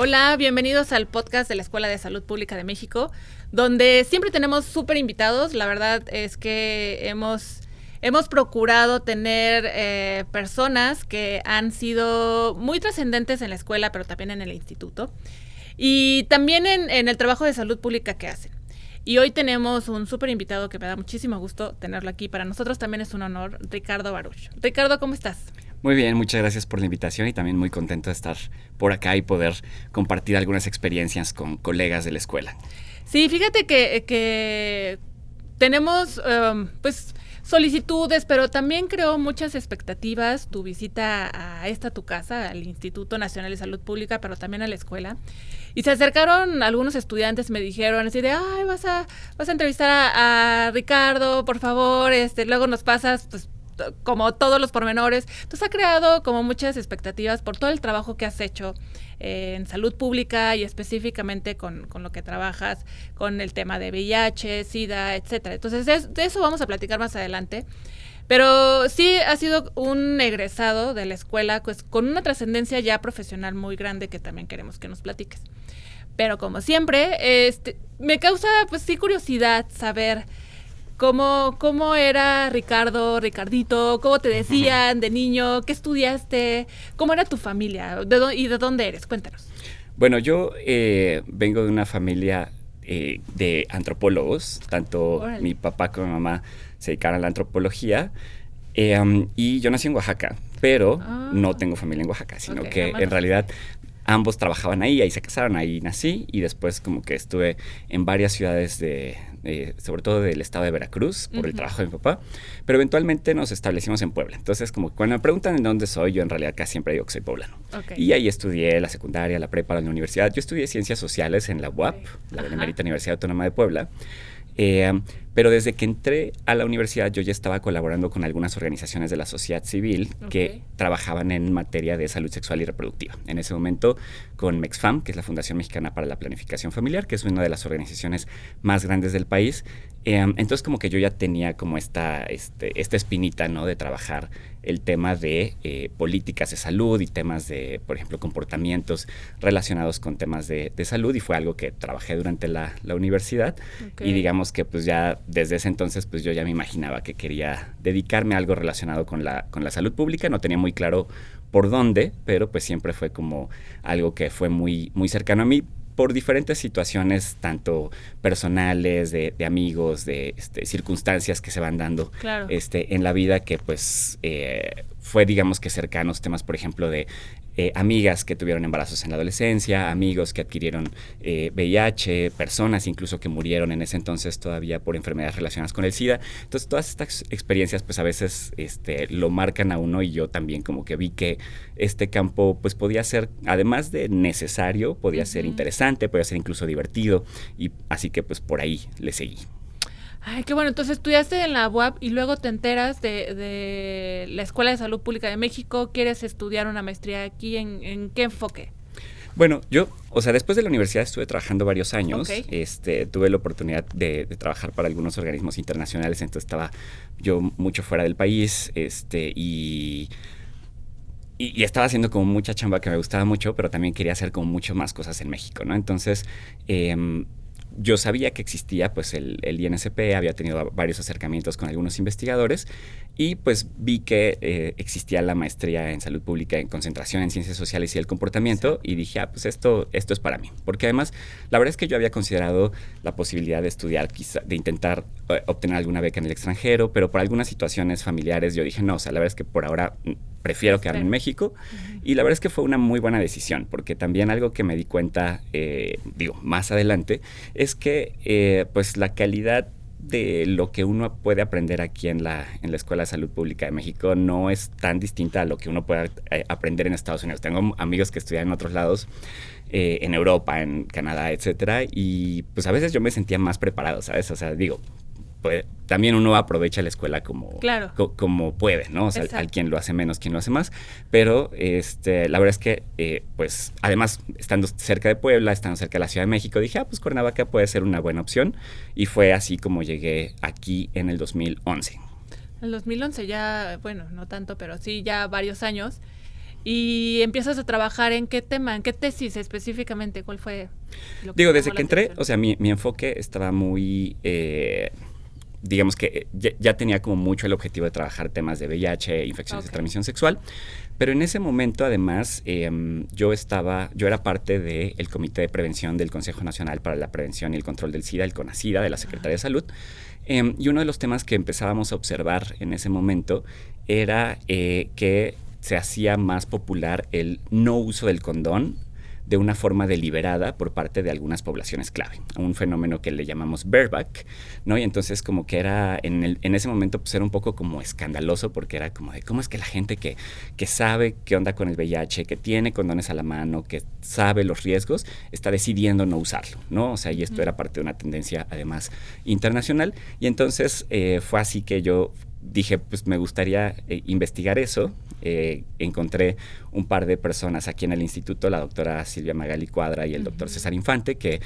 Hola, bienvenidos al podcast de la Escuela de Salud Pública de México, donde siempre tenemos súper invitados. La verdad es que hemos procurado tener personas que han sido muy trascendentes en la escuela, pero también en el instituto, y también en el trabajo de salud pública que hacen. Y hoy tenemos un súper invitado que me da muchísimo gusto tenerlo aquí. Para nosotros también es un honor, Ricardo Baruch. Ricardo, ¿cómo estás? Muy bien, muchas gracias por la invitación y también muy contento de estar por acá y poder compartir algunas experiencias con colegas de la escuela. Sí, fíjate que tenemos pues solicitudes, pero también creo muchas expectativas tu visita a tu casa, al Instituto Nacional de Salud Pública, pero también a la escuela. Y se acercaron algunos estudiantes, me dijeron así de, ay, vas a entrevistar a Ricardo, por favor, luego nos pasas, pues, como todos los pormenores. Entonces ha creado como muchas expectativas por todo el trabajo que has hecho en salud pública y específicamente con lo que trabajas, con el tema de VIH, SIDA, etcétera. Entonces de eso vamos a platicar más adelante. Pero sí ha sido un egresado de la escuela pues, con una trascendencia ya profesional muy grande que también queremos que nos platiques. Pero como siempre, me causa pues sí curiosidad saber ¿Cómo era Ricardito? ¿Cómo te decían de niño? ¿Qué estudiaste? ¿Cómo era tu familia? ¿Y de dónde eres? Cuéntanos. Bueno, yo vengo de una familia de antropólogos. Tanto Órale. Mi papá como mi mamá se dedicaron a la antropología. Y yo nací en Oaxaca, pero no tengo familia en Oaxaca, sino que en realidad ambos trabajaban ahí se casaron, ahí nací y después como que estuve en varias ciudades sobre todo del estado de Veracruz por el trabajo de mi papá, pero eventualmente nos establecimos en Puebla. Entonces como cuando me preguntan de dónde soy, yo en realidad casi siempre digo que soy poblano. Okay. Y ahí estudié la secundaria, la prepa, la universidad. Yo estudié Ciencias Sociales en la UAP, la Benemérita Universidad Autónoma de Puebla. Pero desde que entré a la universidad yo ya estaba colaborando con algunas organizaciones de la sociedad civil que trabajaban en materia de salud sexual y reproductiva. En ese momento con MEXFAM, que es la Fundación Mexicana para la Planificación Familiar, que es una de las organizaciones más grandes del país. Entonces como que yo ya tenía como esta espinita, ¿no? De trabajar el tema de políticas de salud y temas de, por ejemplo, comportamientos relacionados con temas de salud, y fue algo que trabajé durante la universidad. Y digamos que pues ya desde ese entonces pues yo ya me imaginaba que quería dedicarme a algo relacionado con la salud pública. No tenía muy claro por dónde, pero pues siempre fue como algo que fue muy, muy cercano a mí por diferentes situaciones, tanto personales, de amigos, de circunstancias que se van dando en la vida, que pues fue, digamos que cercanos temas, por ejemplo, de amigas que tuvieron embarazos en la adolescencia, amigos que adquirieron VIH, personas incluso que murieron en ese entonces todavía por enfermedades relacionadas con el SIDA. Entonces todas estas experiencias pues a veces lo marcan a uno, y yo también como que vi que este campo pues podía ser, además de necesario, podía ser interesante, podía ser incluso divertido, y así que pues por ahí le seguí. Ay, qué bueno. Entonces estudiaste en la UAP y luego te enteras de la Escuela de Salud Pública de México. ¿Quieres estudiar una maestría aquí? ¿En qué enfoque? Bueno, yo, después de la universidad estuve trabajando varios años. Tuve la oportunidad de trabajar para algunos organismos internacionales, entonces estaba yo mucho fuera del país, y estaba haciendo como mucha chamba que me gustaba mucho, pero también quería hacer como mucho más cosas en México, ¿no? Entonces, yo sabía que existía pues el INSP, había tenido varios acercamientos con algunos investigadores, y pues vi que existía la maestría en salud pública en concentración en ciencias sociales y el comportamiento, y dije, pues esto es para mí. Porque además, la verdad es que yo había considerado la posibilidad de estudiar, quizá, de intentar obtener alguna beca en el extranjero, pero por algunas situaciones familiares yo dije, no, la verdad es que por ahora prefiero quedarme en México. Y la verdad es que fue una muy buena decisión, porque también algo que me di cuenta, más adelante, es que pues la calidad de lo que uno puede aprender aquí en la Escuela de Salud Pública de México no es tan distinta a lo que uno puede aprender en Estados Unidos. Tengo amigos que estudian en otros lados, en Europa, en Canadá, etcétera, y pues a veces yo me sentía más preparado, ¿sabes? Pues, también uno aprovecha la escuela como puede, ¿no? O sea, al quien lo hace menos, quien lo hace más. Pero la verdad es que, pues, además, estando cerca de Puebla, estando cerca de la Ciudad de México, dije, pues Cuernavaca puede ser una buena opción. Y fue así como llegué aquí en el 2011. En el 2011 ya, bueno, no tanto, pero sí ya varios años. y empiezas a trabajar en qué tema, en qué tesis específicamente, ¿cuál fue lo que Digo, te desde llamó que la entré, atención? o sea, mi enfoque estaba muy, digamos que ya tenía como mucho el objetivo de trabajar temas de VIH, infecciones de transmisión sexual, pero en ese momento además yo era parte del Comité de Prevención del Consejo Nacional para la Prevención y el Control del SIDA, el CONASIDA, de la Secretaría de Salud, y uno de los temas que empezábamos a observar en ese momento era que se hacía más popular el no uso del condón de una forma deliberada por parte de algunas poblaciones clave, a un fenómeno que le llamamos bareback, ¿no? Y entonces como que era, en ese momento pues era un poco como escandaloso porque era como de cómo es que la gente que sabe qué onda con el VIH, que tiene condones a la mano, que sabe los riesgos, está decidiendo no usarlo, ¿no? O sea, y esto era parte de una tendencia además internacional, y entonces fue así que yo dije, pues me gustaría investigar eso. Encontré un par de personas aquí en el instituto, la doctora Silvia Magali Cuadra y el doctor César Infante, que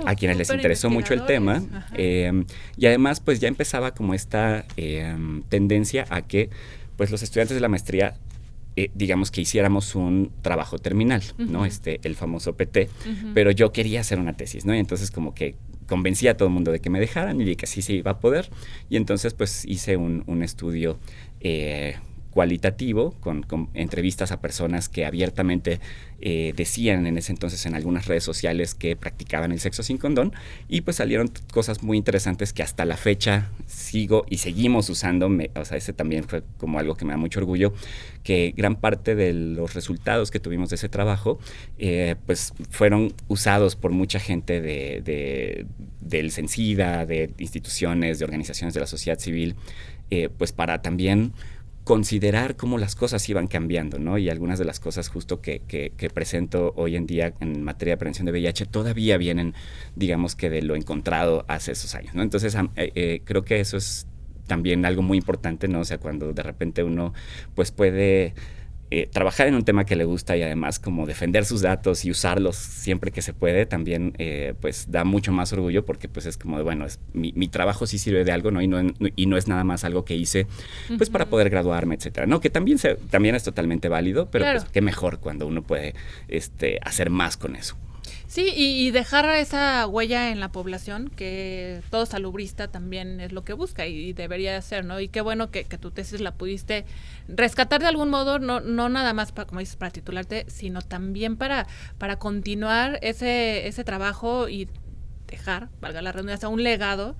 a quienes les interesó mucho el tema. Y además, pues ya empezaba como esta tendencia a que pues los estudiantes de la maestría digamos que hiciéramos un trabajo terminal, ¿no? El famoso PT, pero yo quería hacer una tesis, ¿no? Y entonces como que convencí a todo el mundo de que me dejaran y de que sí se iba a poder, y entonces pues hice un estudio cualitativo con entrevistas a personas que abiertamente decían en ese entonces en algunas redes sociales que practicaban el sexo sin condón, y pues salieron cosas muy interesantes que hasta la fecha sigo y seguimos usando. O sea, ese también fue como algo que me da mucho orgullo, que gran parte de los resultados que tuvimos de ese trabajo pues fueron usados por mucha gente del CENSIDA, de instituciones, de organizaciones de la sociedad civil, pues para también considerar cómo las cosas iban cambiando, ¿no? Y algunas de las cosas justo que presento hoy en día en materia de prevención de VIH todavía vienen, digamos que de lo encontrado hace esos años, ¿no? Entonces creo que eso es también algo muy importante, ¿no? O sea, cuando de repente uno pues puede trabajar en un tema que le gusta y además como defender sus datos y usarlos siempre que se puede, también pues da mucho más orgullo, porque pues es como de, bueno, mi trabajo sí sirve de algo, ¿no? Y no es nada más algo que hice pues para poder graduarme, etcétera, ¿no? Que también es totalmente válido, pero claro, pues qué mejor cuando uno puede hacer más con eso. Sí, y dejar esa huella en la población, que todo salubrista también es lo que busca y debería ser, ¿no? Y qué bueno que tu tesis la pudiste rescatar de algún modo, no nada más para, como dices, para titularte, sino también para continuar ese trabajo y dejar, valga la redundancia, un legado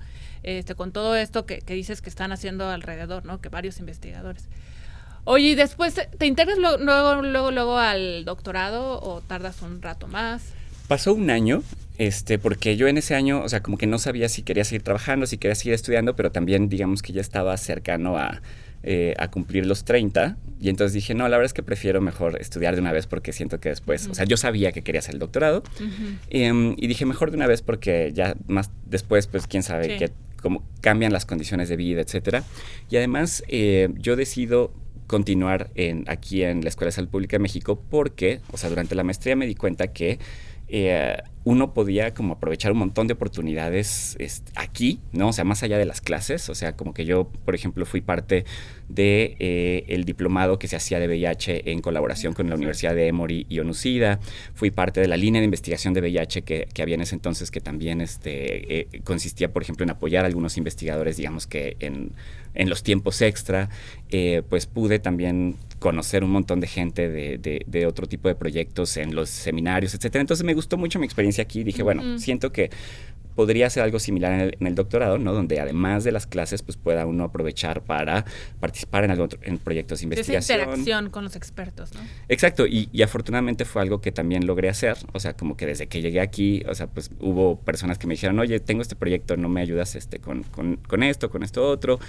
con todo esto que dices que están haciendo alrededor, ¿no? Que varios investigadores. Oye, ¿y después te integras luego al doctorado o tardas un rato más? Pasó un año, porque yo en ese año, o sea, como que no sabía si quería seguir trabajando, si quería seguir estudiando, pero también, digamos que ya estaba cercano a cumplir los 30, y entonces dije, no, la verdad es que prefiero mejor estudiar de una vez, porque siento que después, o sea, yo sabía que quería hacer el doctorado, y dije, mejor de una vez porque ya más después, pues, quién sabe cómo cambian las condiciones de vida, etcétera. Y además, yo decido continuar aquí en la Escuela de Salud Pública de México porque, o sea, durante la maestría me di cuenta que uno podía como aprovechar un montón de oportunidades aquí, ¿no? O sea, más allá de las clases, o sea, como que yo, por ejemplo, fui parte de el diplomado que se hacía de VIH en colaboración con la Universidad de Emory y ONU-SIDA, fui parte de la línea de investigación de VIH que había en ese entonces, que también consistía, por ejemplo, en apoyar a algunos investigadores, digamos que en los tiempos extra, pues pude también conocer un montón de gente de otro tipo de proyectos en los seminarios, etcétera. Entonces me gustó mucho mi experiencia aquí. Dije, bueno, siento que podría hacer algo similar en el doctorado, ¿no? Donde además de las clases, pues pueda uno aprovechar para participar en proyectos de investigación. Esa interacción con los expertos, ¿no? Exacto, y afortunadamente fue algo que también logré hacer. O sea, como que desde que llegué aquí, o sea, pues hubo personas que me dijeron, oye, tengo este proyecto, ¿no me ayudas con esto otro?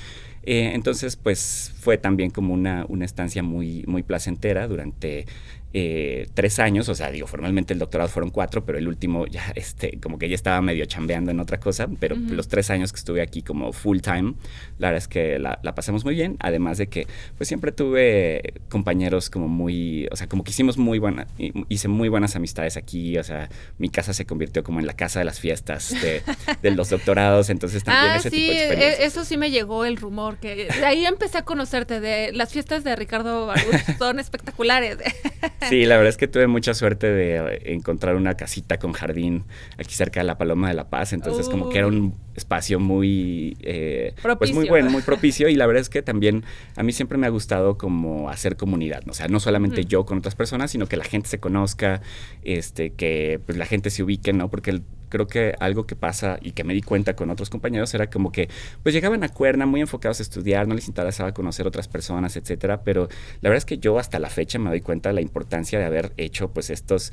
Entonces, pues fue también como una estancia muy, muy placentera durante 3 años, o sea, digo, formalmente el doctorado fueron 4, pero el último ya, como que ya estaba medio chambeando en otra cosa, pero los 3 años que estuve aquí como full time, la verdad es que la pasamos muy bien, además de que, pues siempre tuve compañeros como muy, o sea, como que hice muy buenas amistades aquí, o sea, mi casa se convirtió como en la casa de las fiestas de los doctorados, entonces también ese tipo de experiencias. Eso sí me llegó el rumor, que de ahí empecé a conocerte, de las fiestas de Ricardo Baruch son espectaculares. Sí, la verdad es que tuve mucha suerte de encontrar una casita con jardín aquí cerca de la Paloma de la Paz, entonces como que era un espacio muy, pues muy bueno, muy propicio, y la verdad es que también a mí siempre me ha gustado como hacer comunidad, ¿no? O sea, no solamente yo con otras personas, sino que la gente se conozca, que pues la gente se ubique, ¿no? Porque creo que algo que pasa y que me di cuenta con otros compañeros era como que pues llegaban a Cuerna muy enfocados a estudiar, no les interesaba conocer otras personas, etcétera, pero la verdad es que yo hasta la fecha me doy cuenta de la importancia de haber hecho pues estos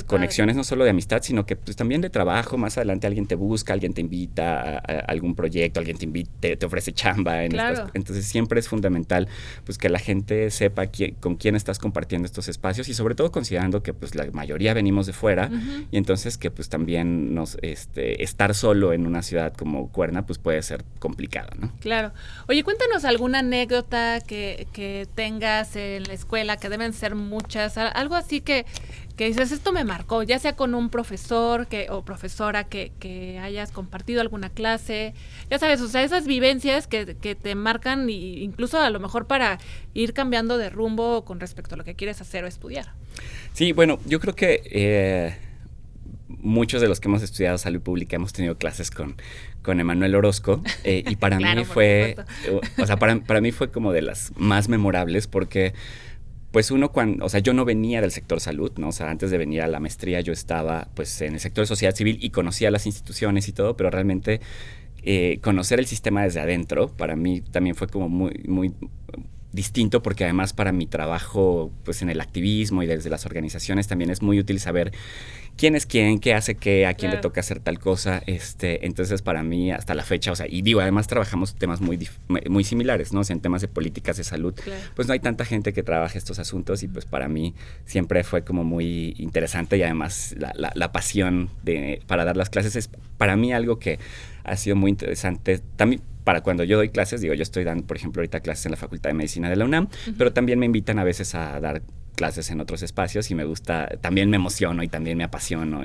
conexiones no solo de amistad, sino que pues también de trabajo. Más adelante alguien te busca, alguien te invita a algún proyecto, alguien te ofrece chamba entonces siempre es fundamental pues que la gente sepa con quién estás compartiendo estos espacios, y sobre todo considerando que pues la mayoría venimos de fuera, y entonces que pues también estar solo en una ciudad como Cuerna pues puede ser complicado, ¿no? Claro. Oye, cuéntanos alguna anécdota que tengas en la escuela, que deben ser muchas, algo así que dices, esto me marcó, ya sea con un profesor o profesora que hayas compartido alguna clase, ya sabes, o sea, esas vivencias que te marcan, incluso a lo mejor para ir cambiando de rumbo con respecto a lo que quieres hacer o estudiar. Sí, bueno, yo creo que muchos de los que hemos estudiado salud pública hemos tenido clases con Emanuel Orozco, y para claro, mí fue, o sea, para mí fue como de las más memorables, porque pues yo no venía del sector salud, ¿no? O sea, antes de venir a la maestría yo estaba pues en el sector de sociedad civil y conocía las instituciones y todo, pero realmente conocer el sistema desde adentro para mí también fue como muy, muy distinto, porque además para mi trabajo pues en el activismo y desde las organizaciones también es muy útil saber quién es quién, qué hace qué, a quién le toca hacer tal cosa, entonces para mí hasta la fecha, o sea, y digo, además trabajamos temas muy similares, ¿no? O sea, en temas de políticas de salud, pues no hay tanta gente que trabaje estos asuntos, y pues para mí siempre fue como muy interesante, y además la pasión para dar las clases es para mí algo que ha sido muy interesante también. Para cuando yo doy clases, digo, yo estoy dando, por ejemplo, ahorita clases en la Facultad de Medicina de la UNAM, pero también me invitan a veces a dar clases en otros espacios, y me gusta, también me emociono y también me apasiono,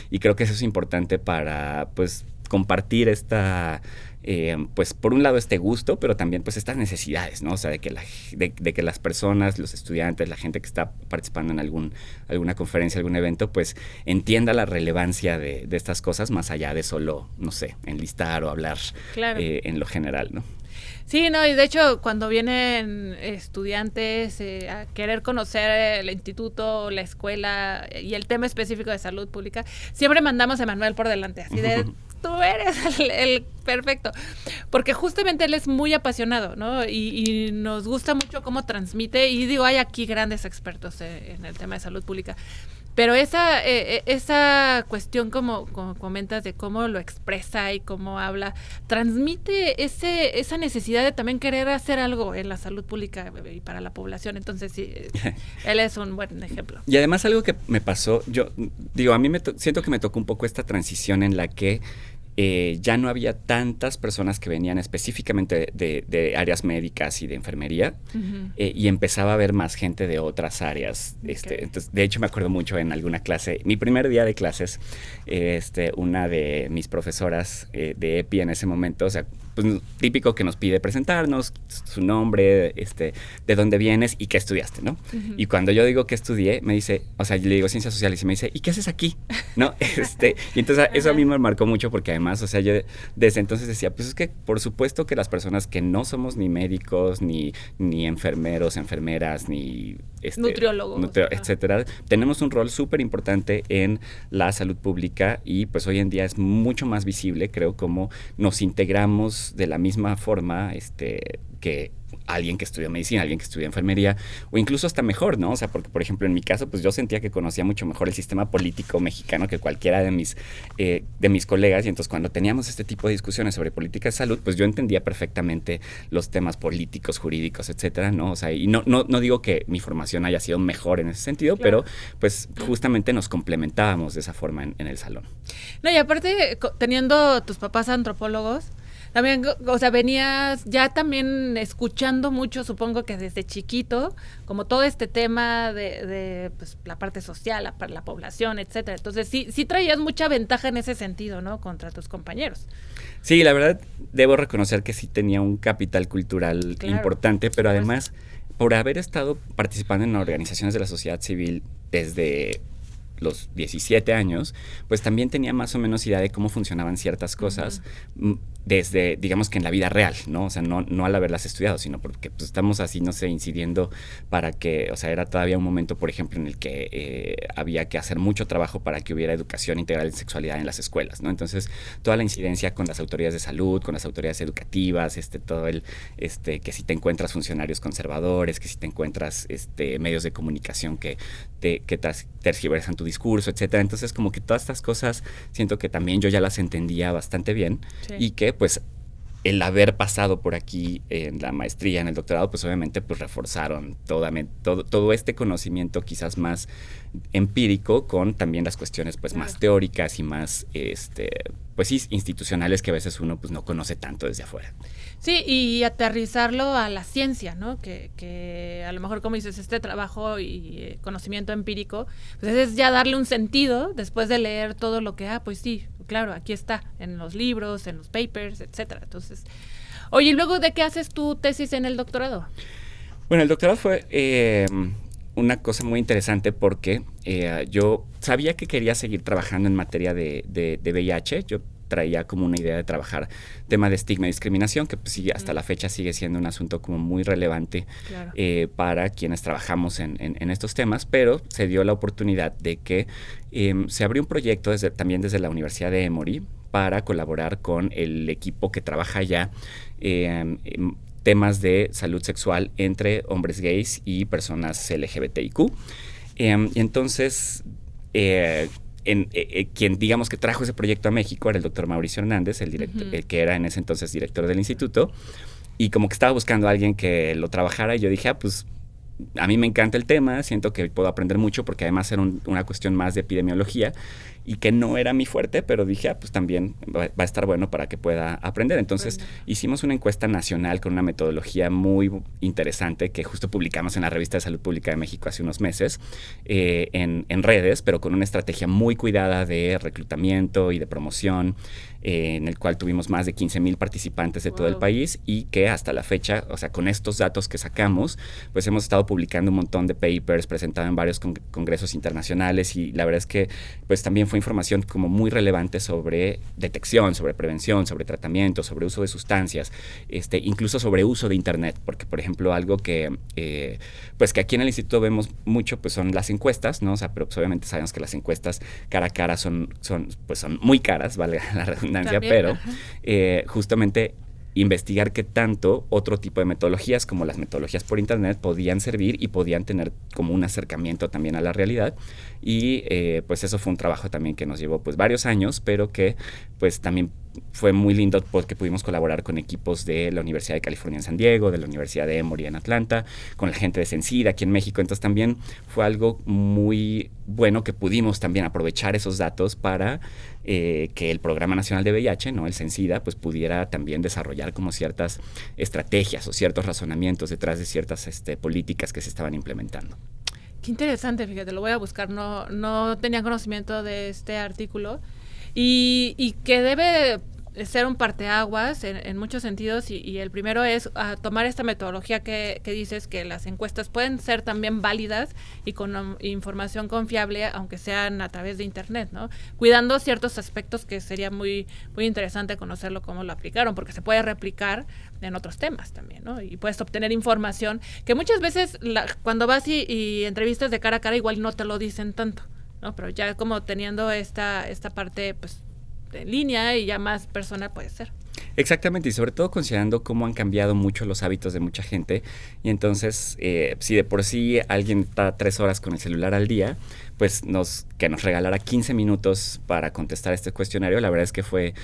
y creo que eso es importante para, pues, compartir pues por un lado este gusto, pero también pues estas necesidades, ¿no? O sea, de que las personas, los estudiantes, la gente que está participando en alguna conferencia, algún evento, pues entienda la relevancia de estas cosas, más allá de solo, no sé, enlistar o hablar en lo general, ¿no? Sí, no, y de hecho cuando vienen estudiantes a querer conocer el instituto, la escuela y el tema específico de salud pública, siempre mandamos a Emanuel por delante, así de tú eres el perfecto, porque justamente él es muy apasionado, ¿no? Y nos gusta mucho cómo transmite, y digo, hay aquí grandes expertos en el tema de salud pública. Pero esa cuestión, como comentas, de cómo lo expresa y cómo habla, transmite esa necesidad de también querer hacer algo en la salud pública y para la población. Entonces, sí, él es un buen ejemplo. Y además algo que me pasó, yo digo, a mí siento que me tocó un poco esta transición en la que ya no había tantas personas que venían específicamente de áreas médicas y de enfermería, y empezaba a haber más gente de otras áreas. Entonces, de hecho, me acuerdo mucho en alguna clase, mi primer día de clases, una de mis profesoras de EPI en ese momento, o sea, pues, típico que nos pide presentarnos, su nombre, de dónde vienes y qué estudiaste, ¿no? Y cuando yo digo que estudié, me dice, o sea, le digo ciencias sociales, y me dice, ¿y qué haces aquí? ¿No? Y entonces eso a mí me marcó mucho, porque además, o sea, yo desde entonces decía, pues es que por supuesto que las personas que no somos ni médicos, ni enfermeros, enfermeras, ni nutriólogos, etcétera, tenemos un rol súper importante en la salud pública, y pues hoy en día es mucho más visible, creo, cómo nos integramos de la misma forma que alguien que estudia medicina, alguien que estudia enfermería, o incluso hasta mejor, ¿no? O sea, porque, por ejemplo, en mi caso, pues yo sentía que conocía mucho mejor el sistema político mexicano que cualquiera de mis colegas, y entonces cuando teníamos este tipo de discusiones sobre política de salud, pues yo entendía perfectamente los temas políticos, jurídicos, etcétera, ¿no? O sea, y no digo que mi formación haya sido mejor en ese sentido, pero pues justamente nos complementábamos de esa forma en el salón. No, y aparte, teniendo tus papás antropólogos, también, o sea, venías ya también escuchando mucho, supongo que desde chiquito, como todo este tema de pues, la parte social, la población, etcétera. Entonces, sí traías mucha ventaja en ese sentido, ¿no? Contra tus compañeros. Sí, la verdad, debo reconocer que sí tenía un capital cultural importante, pero además por haber estado participando en organizaciones de la sociedad civil desde los 17 años, pues también tenía más o menos idea de cómo funcionaban ciertas cosas desde, digamos que en la vida real, ¿no? O sea, no al haberlas estudiado, sino porque pues, estamos así, no sé, incidiendo para que, o sea, era todavía un momento, por ejemplo, en el que había que hacer mucho trabajo para que hubiera educación integral en sexualidad en las escuelas, ¿no? Entonces, toda la incidencia con las autoridades de salud, con las autoridades educativas, todo el, que si te encuentras funcionarios conservadores, que si te encuentras medios de comunicación que tergiversan tu discurso, etcétera. Entonces, como que todas estas cosas siento que también yo ya las entendía bastante bien y que, pues, el haber pasado por aquí en la maestría, en el doctorado, pues obviamente pues reforzaron todo este conocimiento quizás más empírico con también las cuestiones pues más teóricas y más pues sí, institucionales que a veces uno pues no conoce tanto desde afuera. Sí, y aterrizarlo a la ciencia, ¿no? Que a lo mejor, como dices, este trabajo y conocimiento empírico, pues es ya darle un sentido después de leer todo lo que, pues sí, claro, aquí está, en los libros, en los papers, etcétera. Entonces, oye, ¿y luego de qué haces tu tesis en el doctorado? Bueno, el doctorado fue una cosa muy interesante porque yo sabía que quería seguir trabajando en materia de VIH. Yo traía como una idea de trabajar tema de estigma y discriminación, que pues, sí, hasta la fecha sigue siendo un asunto como muy relevante para quienes trabajamos en estos temas, pero se dio la oportunidad de que se abrió un proyecto también desde la Universidad de Emory para colaborar con el equipo que trabaja ya temas de salud sexual entre hombres gays y personas LGBTIQ. Y entonces, quien digamos que trajo ese proyecto a México era el doctor Mauricio Hernández, el que era en ese entonces director del instituto, y como que estaba buscando a alguien que lo trabajara, y yo dije, pues a mí me encanta el tema, siento que puedo aprender mucho, porque además era una cuestión más de epidemiología, y que no era mi fuerte, pero dije, pues también va a estar bueno para que pueda aprender. Entonces hicimos una encuesta nacional con una metodología muy interesante que justo publicamos en la Revista de Salud Pública de México hace unos meses, en redes, pero con una estrategia muy cuidada de reclutamiento y de promoción, en el cual tuvimos más de 15,000 participantes de todo el país, y que hasta la fecha, o sea, con estos datos que sacamos, pues hemos estado publicando un montón de papers, presentado en varios congresos internacionales, y la verdad es que pues también fue información como muy relevante sobre detección, sobre prevención, sobre tratamiento, sobre uso de sustancias, incluso sobre uso de internet, porque por ejemplo algo que pues que aquí en el instituto vemos mucho pues son las encuestas, ¿no? O sea, pero pues, obviamente sabemos que las encuestas cara a cara son muy caras, vale la redundancia, pero justamente investigar qué tanto otro tipo de metodologías, como las metodologías por internet, podían servir y podían tener como un acercamiento también a la realidad. Y pues eso fue un trabajo también que nos llevó pues varios años, pero que pues también fue muy lindo porque pudimos colaborar con equipos de la Universidad de California en San Diego, de la Universidad de Emory en Atlanta, con la gente de Sencida aquí en México. Entonces también fue algo muy bueno que pudimos también aprovechar esos datos para que el Programa Nacional de VIH, ¿no? El Sencida, pues pudiera también desarrollar como ciertas estrategias o ciertos razonamientos detrás de ciertas políticas que se estaban implementando. Qué interesante, fíjate, lo voy a buscar, no tenía conocimiento de este artículo y que debe ser un parteaguas en muchos sentidos, y el primero es tomar esta metodología que dices, que las encuestas pueden ser también válidas y con información confiable, aunque sean a través de internet, ¿no? Cuidando ciertos aspectos que sería muy, muy interesante conocerlo, cómo lo aplicaron, porque se puede replicar en otros temas también, ¿no? Y puedes obtener información que muchas veces cuando vas y entrevistas de cara a cara igual no te lo dicen tanto, ¿no? Pero ya como teniendo esta parte, pues, en línea y ya más personal puede ser. Exactamente, y sobre todo considerando cómo han cambiado mucho los hábitos de mucha gente, y entonces si de por sí alguien está 3 horas con el celular al día, pues que nos regalara 15 minutos para contestar este cuestionario, la verdad es que fue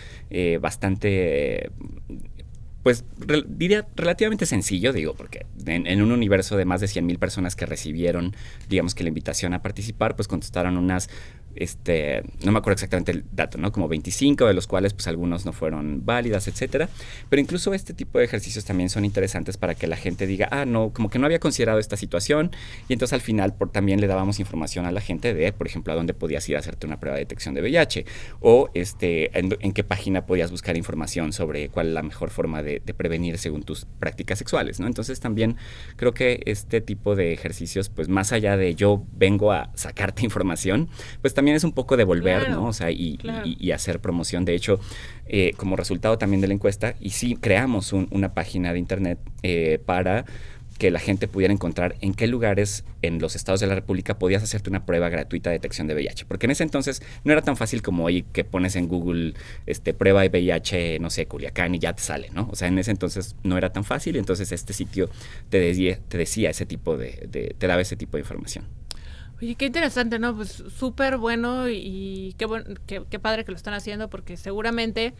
bastante pues diría relativamente sencillo, digo, porque en un universo de más de 100,000 personas que recibieron, digamos que la invitación a participar, pues contestaron unas no me acuerdo exactamente el dato, ¿no? Como 25, de los cuales pues algunos no fueron válidas, etcétera. Pero incluso este tipo de ejercicios también son interesantes para que la gente diga, no, como que no había considerado esta situación, y entonces al final también le dábamos información a la gente de, por ejemplo, a dónde podías ir a hacerte una prueba de detección de VIH, o en qué página podías buscar información sobre cuál es la mejor forma de prevenir según tus prácticas sexuales, ¿no? Entonces también creo que este tipo de ejercicios, pues más allá de yo vengo a sacarte información, pues también es un poco devolver, claro, ¿no? O sea, y hacer promoción. De hecho, como resultado también de la encuesta, y sí creamos una página de internet para que la gente pudiera encontrar en qué lugares en los estados de la República podías hacerte una prueba gratuita de detección de VIH. Porque en ese entonces no era tan fácil como hoy, que pones en Google prueba de VIH, no sé, Culiacán, y ya te sale, ¿no? O sea, en ese entonces no era tan fácil, entonces este sitio te decía ese tipo te daba ese tipo de información. Oye, qué interesante, ¿no? Pues súper bueno y qué padre que lo están haciendo, porque seguramente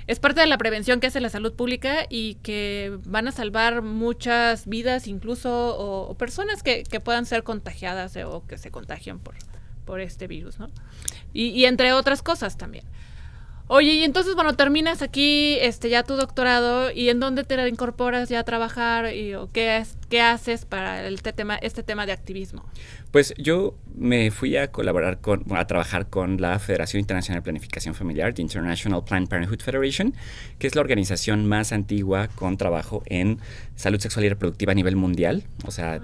es parte de la prevención que hace la salud pública y que van a salvar muchas vidas, incluso, o personas que puedan ser contagiadas o que se contagien por este virus, ¿no? Y entre otras cosas también. Oye, y entonces, bueno, terminas aquí ya tu doctorado, ¿y en dónde te incorporas ya a trabajar? ¿O qué haces para este tema de activismo? Pues yo me fui a trabajar con la Federación Internacional de Planificación Familiar, The International Planned Parenthood Federation, que es la organización más antigua con trabajo en salud sexual y reproductiva a nivel mundial. O sea,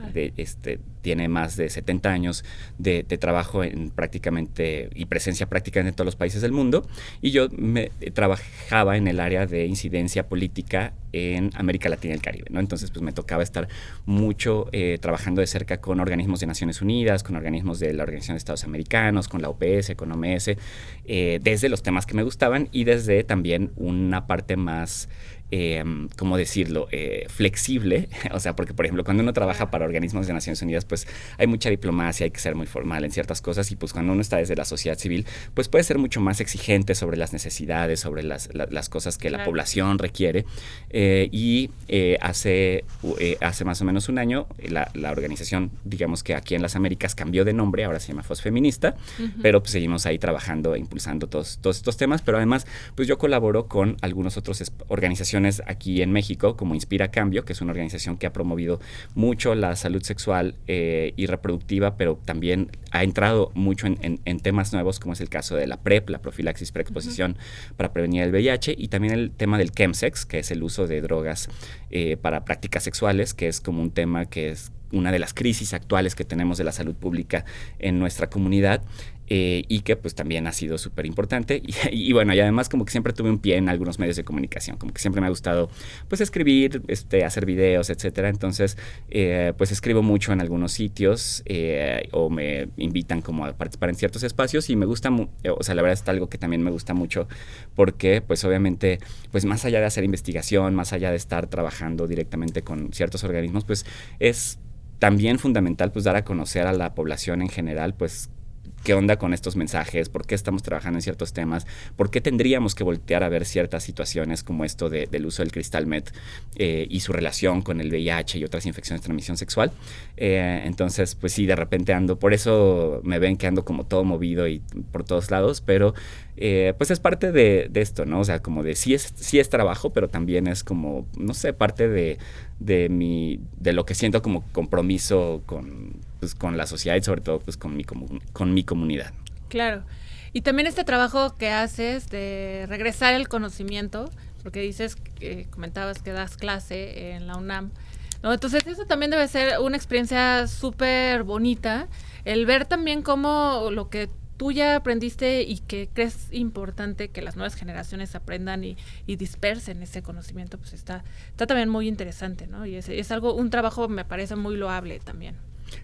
tiene más de 70 años de trabajo en prácticamente, y presencia prácticamente en todos los países del mundo. Y yo trabajaba en el área de incidencia política en América Latina y el Caribe, ¿no? Entonces, pues me tocaba estar mucho trabajando de cerca con organismos de Naciones Unidas, con organismos de la Organización de Estados Americanos, con la OPS, con OMS, desde los temas que me gustaban y desde también una parte más, ¿cómo decirlo?, flexible. O sea, porque, por ejemplo, cuando uno trabaja para organismos de Naciones Unidas, pues hay mucha diplomacia, hay que ser muy formal en ciertas cosas, y pues cuando uno está desde la sociedad civil, pues puede ser mucho más exigente sobre las necesidades, sobre las cosas que la población requiere. Hace más o menos un año, la organización, digamos que aquí en las Américas, cambió de nombre, ahora se llama FOSFeminista, pero pues seguimos ahí trabajando, impulsando todos estos temas, pero además, pues yo colaboro con algunas otras organizaciones aquí en México, como Inspira Cambio, que es una organización que ha promovido mucho la salud sexual y reproductiva, pero también ha entrado mucho en temas nuevos, como es el caso de la PrEP, la profilaxis preexposición para prevenir el VIH, y también el tema del chemsex, que es el uso de drogas para prácticas sexuales, que es como un tema que es una de las crisis actuales que tenemos de la salud pública en nuestra comunidad. Y que pues también ha sido súper importante y bueno, y además como que siempre tuve un pie en algunos medios de comunicación, como que siempre me ha gustado pues escribir, hacer videos, etcétera. Entonces pues escribo mucho en algunos sitios o me invitan como a participar en ciertos espacios, y me gusta, o sea, la verdad es algo que también me gusta mucho, porque pues obviamente pues más allá de hacer investigación, más allá de estar trabajando directamente con ciertos organismos, pues es también fundamental pues dar a conocer a la población en general pues qué onda con estos mensajes, por qué estamos trabajando en ciertos temas, por qué tendríamos que voltear a ver ciertas situaciones como esto del uso del cristal meth y su relación con el VIH y otras infecciones de transmisión sexual. Entonces, pues sí, de repente por eso me ven que ando como todo movido y por todos lados, pero pues es parte de esto, ¿no? O sea, como de sí es trabajo, pero también es como, no sé, parte de lo que siento como compromiso con la sociedad y sobre todo pues con mi comunidad. Claro. Y también este trabajo que haces de regresar el conocimiento, porque dices, comentabas que das clase en la UNAM, ¿no? Entonces eso también debe ser una experiencia súper bonita, el ver también cómo lo que tú ya aprendiste y que crees importante que las nuevas generaciones aprendan y dispersen ese conocimiento, pues está también muy interesante, ¿no? Y es un trabajo me parece muy loable también.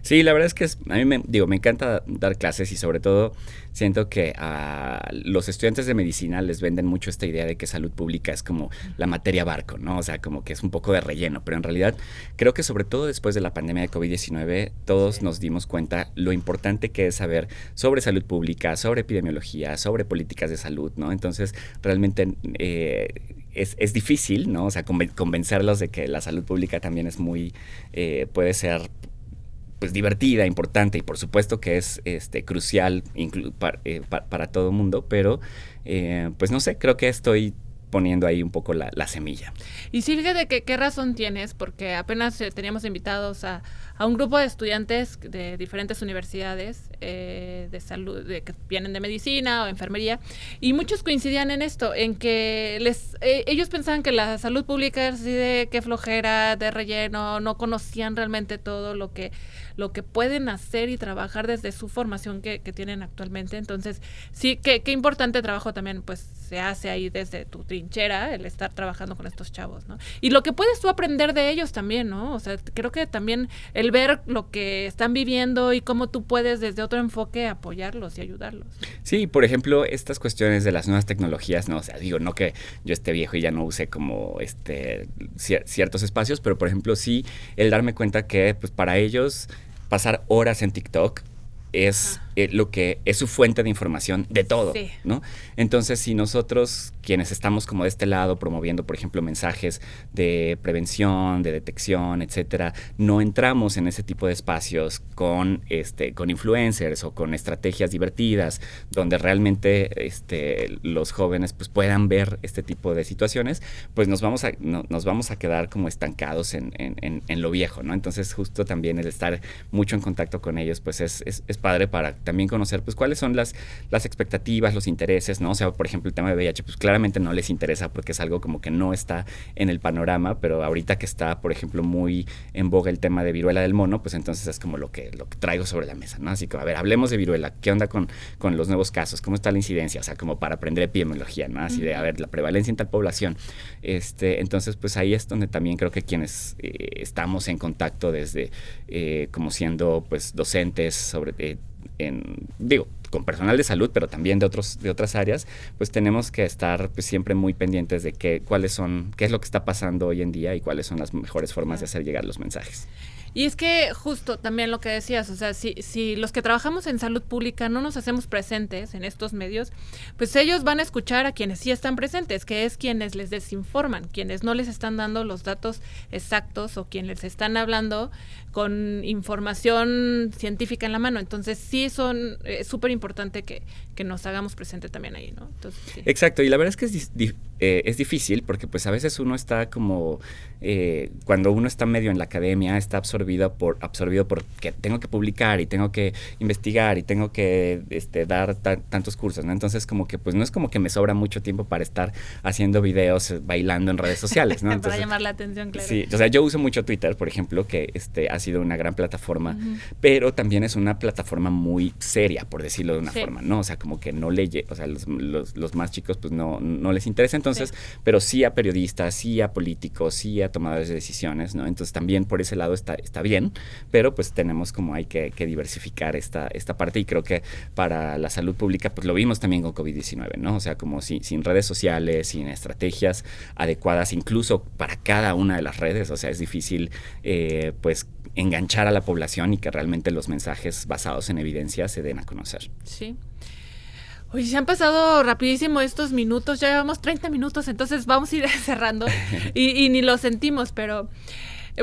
Sí, la verdad es que a mí me encanta dar clases, y sobre todo siento que a los estudiantes de medicina les venden mucho esta idea de que salud pública es como la materia barco, ¿no? O sea, como que es un poco de relleno, pero en realidad creo que sobre todo después de la pandemia de COVID-19 todos nos dimos cuenta lo importante que es saber sobre salud pública, sobre epidemiología, sobre políticas de salud, ¿no? Entonces realmente es difícil, ¿no? O sea, convencerlos de que la salud pública también es puede ser pues divertida, importante y por supuesto que es crucial para todo el mundo, pero pues no sé, creo que estoy poniendo ahí un poco la semilla. Y sí, fíjate qué razón tienes, porque apenas teníamos invitados a un grupo de estudiantes de diferentes universidades de salud, que vienen de medicina o enfermería, y muchos coincidían en esto, en que ellos pensaban que la salud pública es así de qué flojera, de relleno, no conocían realmente todo lo que pueden hacer y trabajar desde su formación que tienen actualmente. Entonces, sí, qué importante trabajo también pues se hace ahí desde tu trinchera, el estar trabajando con estos chavos, ¿no? Y lo que puedes tú aprender de ellos también, ¿no? O sea, creo que también el ver lo que están viviendo y cómo tú puedes desde otro enfoque apoyarlos y ayudarlos. Sí, por ejemplo, estas cuestiones de las nuevas tecnologías, no, o sea, digo, no que yo esté viejo y ya no use como ciertos espacios, pero por ejemplo, sí, el darme cuenta que pues para ellos pasar horas en TikTok es lo que es su fuente de información de todo, sí, ¿no? Entonces, si nosotros, quienes estamos como de este lado promoviendo, por ejemplo, mensajes de prevención, de detección, etcétera, no entramos en ese tipo de espacios con influencers o con estrategias divertidas, donde realmente los jóvenes pues puedan ver este tipo de situaciones, pues nos vamos a quedar como estancados en lo viejo, ¿no? Entonces, justo también el estar mucho en contacto con ellos, pues es padre para también conocer pues cuáles son las expectativas, los intereses, ¿no? O sea, por ejemplo, el tema de VIH, pues claramente no les interesa porque es algo como que no está en el panorama, pero ahorita que está, por ejemplo, muy en boga el tema de viruela del mono, pues entonces es como lo que traigo sobre la mesa, ¿no? Así que, a ver, hablemos de viruela, ¿qué onda con los nuevos casos? ¿Cómo está la incidencia? O sea, como para aprender epidemiología, ¿no? Así de, a ver, la prevalencia en tal población. Entonces, pues ahí es donde también creo que quienes estamos en contacto desde como siendo, pues, docentes sobre con personal de salud, pero también de otras áreas, pues tenemos que estar pues, siempre muy pendientes de qué es lo que está pasando hoy en día y cuáles son las mejores formas de hacer llegar los mensajes. Y es que justo también lo que decías, o sea, si los que trabajamos en salud pública no nos hacemos presentes en estos medios, pues ellos van a escuchar a quienes sí están presentes, que es quienes les desinforman, quienes no les están dando los datos exactos o quienes les están hablando con información científica en la mano. Entonces sí es súper importante que nos hagamos presente también ahí, ¿no? Entonces, sí. Exacto, y la verdad es que es difícil porque pues a veces uno está como, cuando uno está medio en la academia, está absorbido por que tengo que publicar y tengo que investigar y tengo que dar tantos cursos, ¿no? Entonces como que pues no es como que me sobra mucho tiempo para estar haciendo videos bailando en redes sociales, ¿no? Entonces, para llamar la atención, claro. Sí, o sea, yo uso mucho Twitter, por ejemplo, que ha sido una gran plataforma, pero también es una plataforma muy seria, por decirlo de una forma, ¿no? O sea, como que no o sea, los más chicos pues no les interesa, entonces, pero sí a periodistas, sí a políticos, sí a tomadores de decisiones, ¿no? Entonces también por ese lado está bien, pero pues tenemos como hay que diversificar esta parte y creo que para la salud pública pues lo vimos también con COVID-19, ¿no? O sea, como sin redes sociales, sin estrategias adecuadas, incluso para cada una de las redes, o sea, es difícil pues enganchar a la población y que realmente los mensajes basados en evidencia se den a conocer. Sí. Oye, se han pasado rapidísimo estos minutos, ya llevamos 30 minutos, entonces vamos a ir cerrando y ni lo sentimos, pero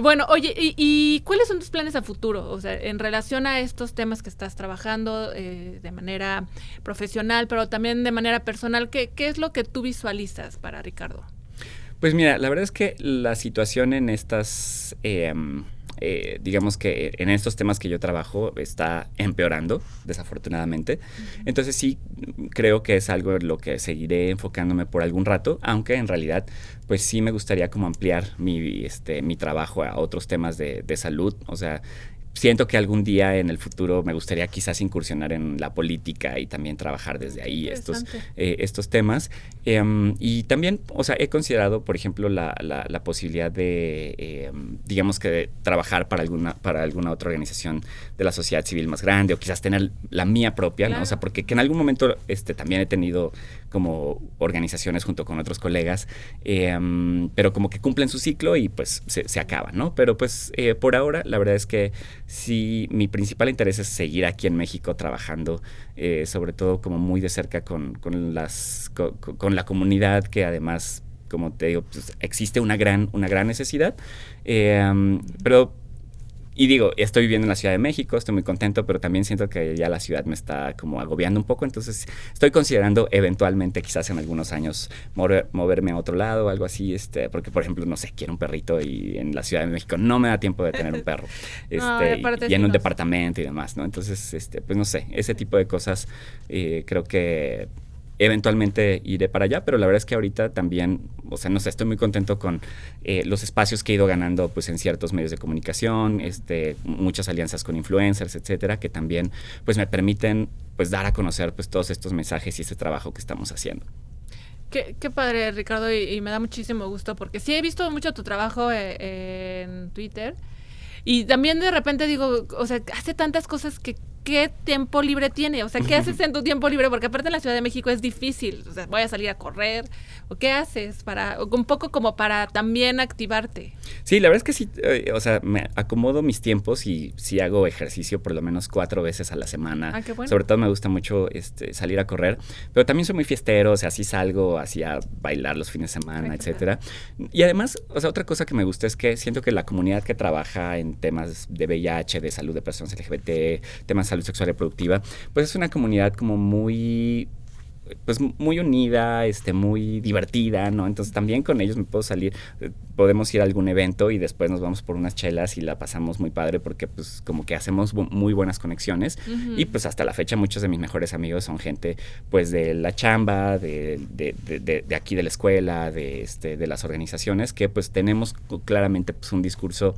bueno, oye, ¿y cuáles son tus planes a futuro? O sea, en relación a estos temas que estás trabajando de manera profesional, pero también de manera personal, ¿qué es lo que tú visualizas para Ricardo? Pues mira, la verdad es que la situación en estas... digamos que en estos temas que yo trabajo está empeorando, desafortunadamente. Entonces sí creo que es algo en lo que seguiré enfocándome por algún rato, aunque en realidad pues sí me gustaría como ampliar mi trabajo a otros temas de salud. O sea, siento que algún día en el futuro me gustaría quizás incursionar en la política y también trabajar desde ahí estos temas. Y también, o sea, he considerado, por ejemplo, la posibilidad de, digamos que de trabajar para alguna otra organización de la sociedad civil más grande o quizás tener la mía propia, claro, ¿no? O sea, porque que en algún momento también he tenido como organizaciones junto con otros colegas, pero como que cumplen su ciclo y pues se acaban, ¿no? Pero pues por ahora la verdad es que sí, mi principal interés es seguir aquí en México trabajando, sobre todo como muy de cerca con la comunidad, que además, como te digo, pues, existe una gran necesidad, pero Y digo, estoy viviendo en la Ciudad de México, estoy muy contento, pero también siento que ya la ciudad me está como agobiando un poco, entonces estoy considerando eventualmente quizás en algunos años moverme a otro lado o algo así, porque por ejemplo, no sé, quiero un perrito y en la Ciudad de México no me da tiempo de tener un perro, No, y en un departamento y demás, ¿no? Entonces, pues no sé, ese tipo de cosas creo que eventualmente iré para allá, pero la verdad es que ahorita también, o sea, no sé, estoy muy contento con los espacios que he ido ganando pues en ciertos medios de comunicación, muchas alianzas con influencers, etcétera, que también pues me permiten pues dar a conocer pues todos estos mensajes y este trabajo que estamos haciendo. Qué padre, Ricardo, y me da muchísimo gusto porque sí he visto mucho tu trabajo en Twitter y también de repente digo, o sea, hace tantas cosas que ¿qué tiempo libre tiene? O sea, ¿qué haces en tu tiempo libre? Porque aparte en la Ciudad de México es difícil, o sea, voy a salir a correr, ¿o qué haces para, un poco como para también activarte? Sí, la verdad es que sí, o sea, me acomodo mis tiempos y sí hago ejercicio por lo menos 4 veces a la semana. Ah, qué bueno. Sobre todo me gusta mucho salir a correr, pero también soy muy fiestero, o sea, sí salgo así a bailar los fines de semana, etcétera. Y además, o sea, otra cosa que me gusta es que siento que la comunidad que trabaja en temas de VIH, de salud de personas LGBT, temas de salud sexual y reproductiva, pues es una comunidad como muy pues muy unida, muy divertida, ¿no? Entonces también con ellos me puedo salir, podemos ir a algún evento y después nos vamos por unas chelas y la pasamos muy padre porque pues como que hacemos muy buenas conexiones y pues hasta la fecha muchos de mis mejores amigos son gente pues de la chamba, de aquí de la escuela, de las organizaciones que pues tenemos claramente pues un discurso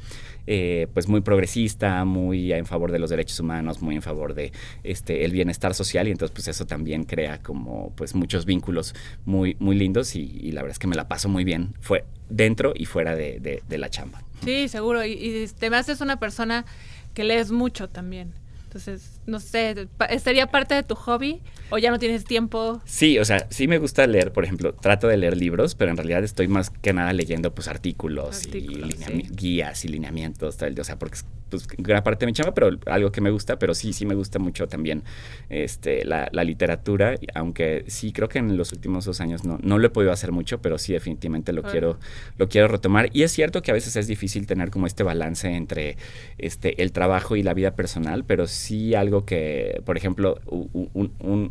pues muy progresista, muy en favor de los derechos humanos, muy en favor de el bienestar social y entonces pues eso también crea como pues muchos vínculos muy lindos y la verdad es que me la paso muy bien, fue dentro y fuera de la chamba. Sí, seguro, y te me haces una persona que lees mucho también. Entonces, no sé, ¿sería parte de tu hobby o ya no tienes tiempo? Sí, o sea, sí me gusta leer, por ejemplo, trato de leer libros, pero en realidad estoy más que nada leyendo pues artículos y guías y lineamientos, o sea, porque pues gran parte de mi chamba, pero algo que me gusta, pero sí me gusta mucho también la literatura, aunque sí creo que en los últimos 2 años no lo he podido hacer mucho, pero sí definitivamente lo quiero retomar. Y es cierto que a veces es difícil tener como este balance entre el trabajo y la vida personal, pero sí algo que, por ejemplo,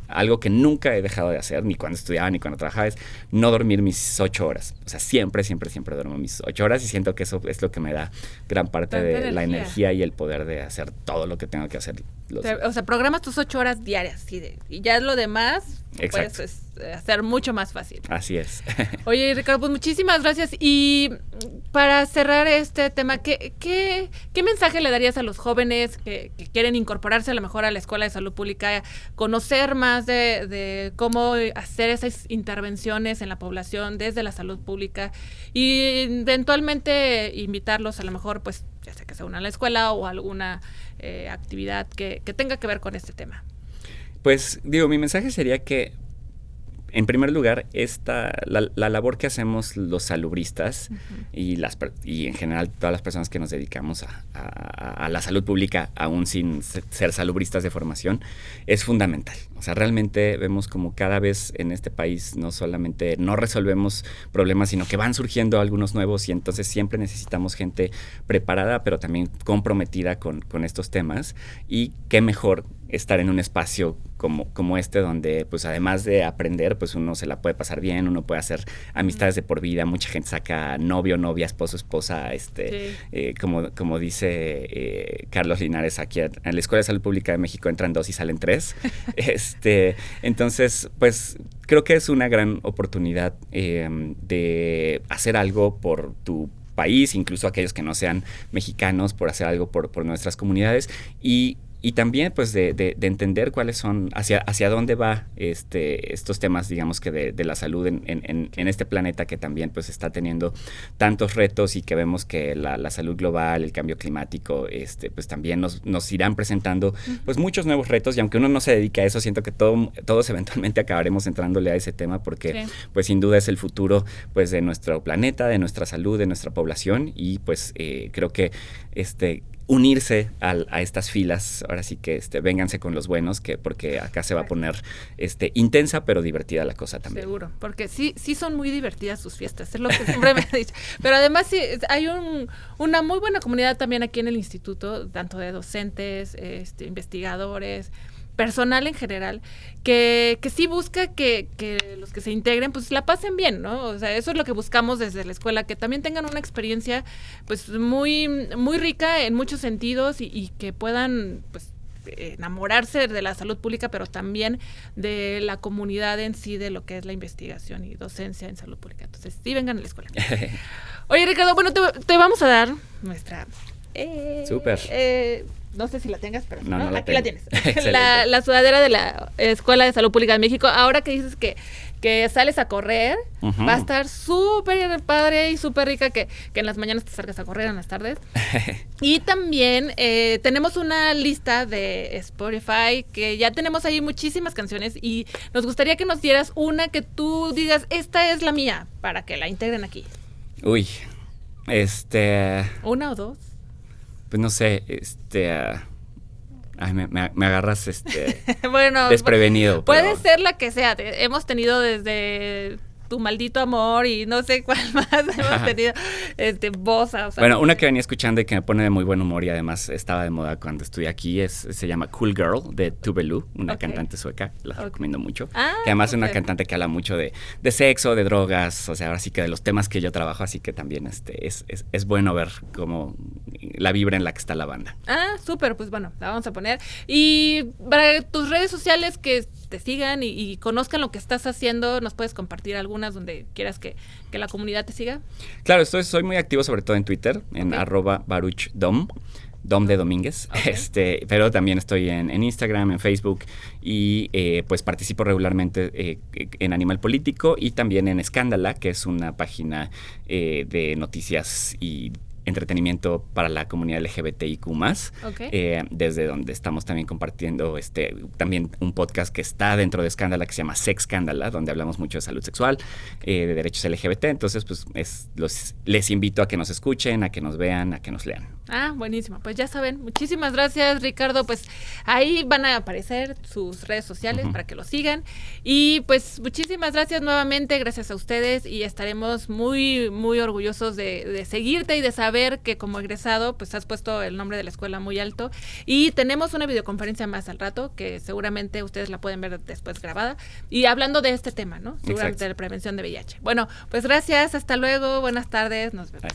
algo que nunca he dejado de hacer, ni cuando estudiaba ni cuando trabajaba, es no dormir mis 8 horas. O sea, siempre duermo mis 8 horas y siento que eso es lo que me da gran parte de la energía y el poder de hacer todo lo que tengo que hacer. O sea, programas tus 8 horas diarias y ya lo demás puedes hacer mucho más fácil. Así es. Oye, Ricardo, pues muchísimas gracias. Y para cerrar este tema, ¿qué mensaje le darías a los jóvenes que quieren incorporarse a lo mejor a la Escuela de Salud Pública, conocer más de cómo hacer esas intervenciones en la población desde la salud pública y eventualmente invitarlos a lo mejor, pues, ya sea que se unan a la escuela o alguna actividad que tenga que ver con este tema? Pues digo, mi mensaje sería que en primer lugar, la labor que hacemos los salubristas y en general todas las personas que nos dedicamos a la salud pública, aún sin ser salubristas de formación, es fundamental. O sea, realmente vemos como cada vez en este país no solamente no resolvemos problemas, sino que van surgiendo algunos nuevos y entonces siempre necesitamos gente preparada, pero también comprometida con estos temas. Y qué mejor estar en un espacio como este donde pues además de aprender pues uno se la puede pasar bien, uno puede hacer amistades de por vida, mucha gente saca novio, novia, esposo, esposa, como dice Carlos Linares aquí en la Escuela de Salud Pública de México entran 2 y salen 3. Entonces pues creo que es una gran oportunidad de hacer algo por tu país, incluso aquellos que no sean mexicanos, por hacer algo por nuestras comunidades y también pues de entender cuáles son, hacia dónde va estos temas, digamos que de la salud en este planeta que también pues está teniendo tantos retos y que vemos que la salud global, el cambio climático, pues también nos irán presentando pues muchos nuevos retos y aunque uno no se dedica a eso, siento que todos eventualmente acabaremos entrándole a ese tema porque pues sin duda es el futuro pues de nuestro planeta, de nuestra salud, de nuestra población y pues creo que unirse a estas filas. Ahora sí que vénganse con los buenos, porque acá se va a poner intensa pero divertida la cosa también. Seguro, porque sí son muy divertidas sus fiestas, es lo que siempre me he dicho. Pero además sí, hay una muy buena comunidad también aquí en el instituto, tanto de docentes, investigadores, personal en general, que sí busca que los que se integren pues la pasen bien, ¿no? O sea, eso es lo que buscamos desde la escuela, que también tengan una experiencia pues muy, muy rica en muchos sentidos y que puedan pues enamorarse de la salud pública, pero también de la comunidad en sí, de lo que es la investigación y docencia en salud pública. Entonces, sí, vengan a la escuela. Oye, Ricardo, bueno, te vamos a dar nuestra... Súper. No sé si la tengas, pero no aquí la tienes. la sudadera de la Escuela de Salud Pública de México. Ahora que dices que sales a correr, va a estar súper padre y súper rica que en las mañanas te salgas a correr, en las tardes. Y también tenemos una lista de Spotify que ya tenemos ahí muchísimas canciones y nos gustaría que nos dieras una que tú digas, esta es la mía, para que la integren aquí. Uy, ¿Una o dos? Pues no sé, ay, me agarras bueno, desprevenido. Puede ser la que sea. Hemos tenido desde Tu Maldito Amor y no sé cuál más hemos tenido, Bossa. O sea, bueno, una que venía escuchando y que me pone de muy buen humor y además estaba de moda cuando estoy aquí se llama Cool Girl de Tuvalu, una cantante sueca, la recomiendo mucho. Que además es una cantante que habla mucho de sexo, de drogas, o sea, ahora sí que de los temas que yo trabajo, así que también es bueno ver cómo la vibra en la que está la banda. Súper, pues bueno, la vamos a poner. Y para tus redes sociales que te sigan y conozcan lo que estás haciendo, ¿nos puedes compartir algunas donde quieras que la comunidad te siga? Claro, soy muy activo sobre todo en Twitter, en @baruchdom, Dom de Domínguez, pero también estoy en Instagram, en Facebook y pues participo regularmente en Animal Político y también en Escándala, que es una página de noticias y entretenimiento para la comunidad LGBTIQ+, desde donde estamos también compartiendo también un podcast que está dentro de Escándala que se llama Sex Scandala, donde hablamos mucho de salud sexual, de derechos LGBT. Entonces, pues les invito a que nos escuchen, a que nos vean, a que nos lean. Buenísimo. Pues ya saben, muchísimas gracias, Ricardo. Pues ahí van a aparecer sus redes sociales para que lo sigan. Y pues muchísimas gracias nuevamente, gracias a ustedes y estaremos muy, muy orgullosos de seguirte y de saber que como egresado pues has puesto el nombre de la escuela muy alto y tenemos una videoconferencia más al rato que seguramente ustedes la pueden ver después grabada y hablando de este tema, ¿no? Seguramente de la prevención de VIH. Bueno, pues gracias, hasta luego, buenas tardes, nos vemos.